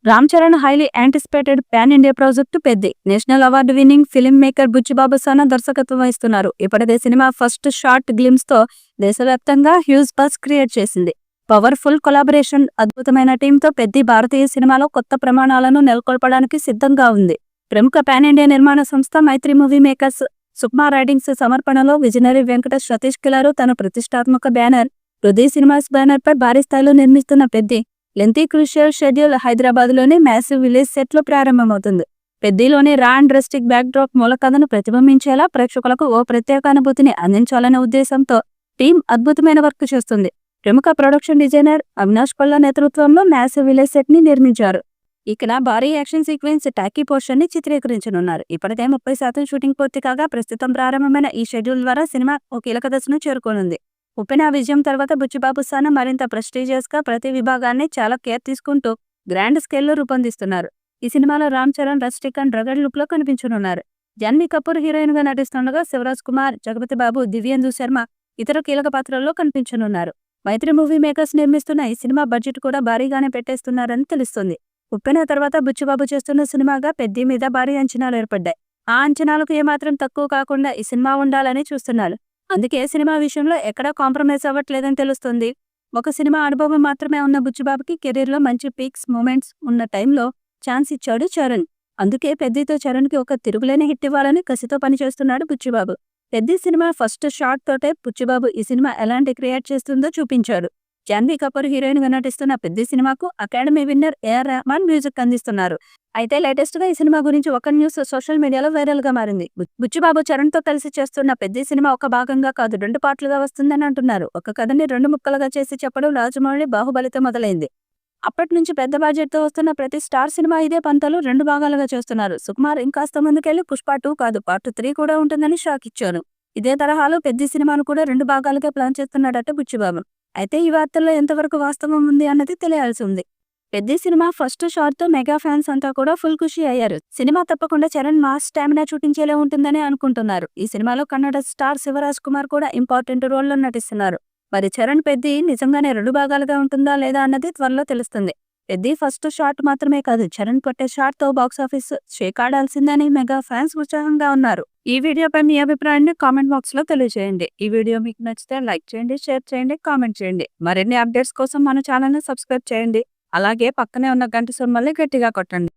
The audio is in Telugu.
Ram Charan highly anticipated pan India project Peddi. National award winning film maker Buchibabu Sana దర్శకత్వం వహిస్తున్నారు. ఇప్పటికే సినిమా ఫస్ట్ షార్ట్ గ్లిమ్స్ తో దేశవ్యాప్తంగా హ్యూజ్ బజ్ క్రియేట్ చేసింది. పవర్ఫుల్ కొలాబరేషన్, అద్భుతమైన టీంతో పెద్ది భారతీయ సినిమాలో కొత్త ప్రమాణాలను నెలకొల్పడానికి సిద్ధంగా ఉంది. ప్రముఖ పాన్ ఇండియా నిర్మాణ సంస్థ Mythri movie makers Sukumar writings సమర్పణలో విజనరీ వెంకటేష్ సతీష్ కిలారు తన ప్రతిష్టాత్మక బ్యానర్ హృదయ్ సినిమాస్ బ్యానర్ పై భారీ స్థాయిలో నిర్మిస్తున్న పెద్ది లెంతీ క్రూషియల్ షెడ్యూల్ హైదరాబాద్లోని మ్యాసివ్ విలేజ్ సెట్లో ప్రారంభమవుతుంది. పెద్దిలోని రా అండ్ రస్టిక్ బ్యాక్ డ్రాప్ మూల కథను ప్రతిబింబించేలా ప్రేక్షకులకు ఓ ప్రత్యేక అనుభూతిని అందించాలనే ఉద్దేశంతో టీం అద్భుతమైన వర్క్ చేస్తుంది. ప్రముఖ ప్రొడక్షన్ డిజైనర్ అవినాష్ పల్ల నేతృత్వంలో మ్యాసివ్ విలేజ్ సెట్ ని నిర్మించారు. ఇక్కడ భారీ యాక్షన్ సీక్వెన్స్ టాకీ పోర్షన్ ని చిత్రీకరించనున్నారు. ఇప్పటికే 30% షూటింగ్ పూర్తి కాగా ప్రస్తుతం ప్రారంభమైన ఈ షెడ్యూల్ ద్వారా సినిమా ఓ కీలక దశను చేరుకోనుంది. ఉప్పెన విజయం తర్వాత బుచ్చిబాబు సానా మరింత ప్రెస్టీజియస్ గా ప్రతి విభాగాన్ని చాలా కేర్ తీసుకుంటూ గ్రాండ్ స్కేల్లో రూపొందిస్తున్నారు. ఈ సినిమాలో Ram Charan rustic and రగడ్ look లో కనిపించనున్నారు. జాన్వీ కపూర్ హీరోయిన్ గా నటిస్తుండగా శివరాజ్ కుమార్, జగపతి బాబు, దివ్యేందు శర్మ ఇతర కీలక పాత్రల్లో కనిపించనున్నారు. మైత్రి మూవీ మేకర్స్ నిర్మిస్తున్న ఈ సినిమా బడ్జెట్ కూడా భారీగానే పెట్టేస్తున్నారని తెలుస్తుంది. ఉప్పెన తర్వాత బుచ్చిబాబు చేస్తున్న సినిమాగా పెద్ది మీద భారీ అంచనాలు ఏర్పడ్డాయి. ఆ అంచనాలకు ఏమాత్రం తక్కువ కాకుండా ఈ సినిమా ఉండాలని చూస్తున్నారు. అందుకే సినిమా విషయంలో ఎక్కడా కాంప్రమైజ్ అవ్వట్లేదని తెలుస్తుంది. ఒక సినిమా అనుభవం మాత్రమే ఉన్న బుచ్చిబాబుకి కెరీర్లో మంచి పీక్స్ మూమెంట్స్ ఉన్న టైంలో ఛాన్స్ ఇచ్చాడు చరణ్. అందుకే పెద్దితో చరణ్కి ఒక తిరుగులేని హిట్ ఇవ్వాలని కసితో పనిచేస్తున్నాడు Buchibabu. Peddi cinema first shot తోటే బుచ్చిబాబు ఈ సినిమా ఎలాంటి క్రియేట్ చేస్తుందో చూపించాడు. జాన్వీ కపూర్ హీరోయిన్ గా నటిస్తున్న పెద్ది సినిమాకు academy winner A R Rahman music అందిస్తున్నారు. అయితే లేటెస్ట్ గా ఈ సినిమా గురించి ఒక న్యూస్ సోషల్ మీడియాలో వైరల్ గా మారింది. బుచ్చిబాబు చరణ్ తో కలిసి చేస్తున్న పెద్ది సినిమా ఒక భాగంగా కాదు 2 పార్ట్లుగా వస్తుందని అంటున్నారు. ఒక కథని 2 ముక్కలుగా చేసి చెప్పడం రాజమౌళి బాహుబలితో మొదలైంది. అప్పటి నుంచి పెద్ద బడ్జెట్ తో వస్తున్న ప్రతి స్టార్ సినిమా ఇదే పంతలు 2 భాగాలుగా చేస్తున్నారు. సుకుమార్ ఇంకాస్త ముందుకెళ్లి పుష్ప 2 కాదు పార్ట్ 3 కూడా ఉంటుందని షాక్ ఇచ్చారు. ఇదే తరహాలో పెద్ది సినిమాను కూడా 2 భాగాలుగా ప్లాన్ చేస్తున్నాడట బుచ్చిబాబు. అయితే ఈ వార్తల్లో ఎంతవరకు వాస్తవం ఉంది అన్నది తెలియాల్సి ఉంది. పెద్ది సినిమా ఫస్ట్ షాట్ తో మెగా ఫ్యాన్స్ అంతా కూడా ఫుల్ ఖుషి అయ్యారు. సినిమా తప్పకుండా చరణ్ మాస్ స్టామినా చూపించేలా ఉంటుందని అనుకుంటున్నారు. ఈ సినిమాలో కన్నడ స్టార్ శివరాజ్ కుమార్ కూడా ఇంపార్టెంట్ రోల్లో నటిస్తున్నారు. మరి చరణ్ పెద్ది నిజంగానే 2 భాగాలుగా ఉంటుందా లేదా అన్నది త్వరలో తెలుస్తుంది. పెద్ది ఫస్ట్ షాట్ మాత్రమే కాదు చరణ్ కొట్టే షాట్ తో బాక్సాఫీస్ షేక్ ఆడాల్సిందని మెగా ఫ్యాన్స్ ఉత్సాహంగా ఉన్నారు. ఈ వీడియోపై మీ అభిప్రాయాన్ని కామెంట్ బాక్స్ లో తెలియజేయండి. ఈ వీడియో మీకు నచ్చితే లైక్ చేయండి, షేర్ చేయండి, కామెంట్ చేయండి. మరిన్ని అప్డేట్స్ కోసం మన ఛానల్ ని సబ్స్క్రైబ్ చేయండి. అలాగే పక్కనే ఉన్న గంట సింబల్ని గట్టిగా కొట్టండి.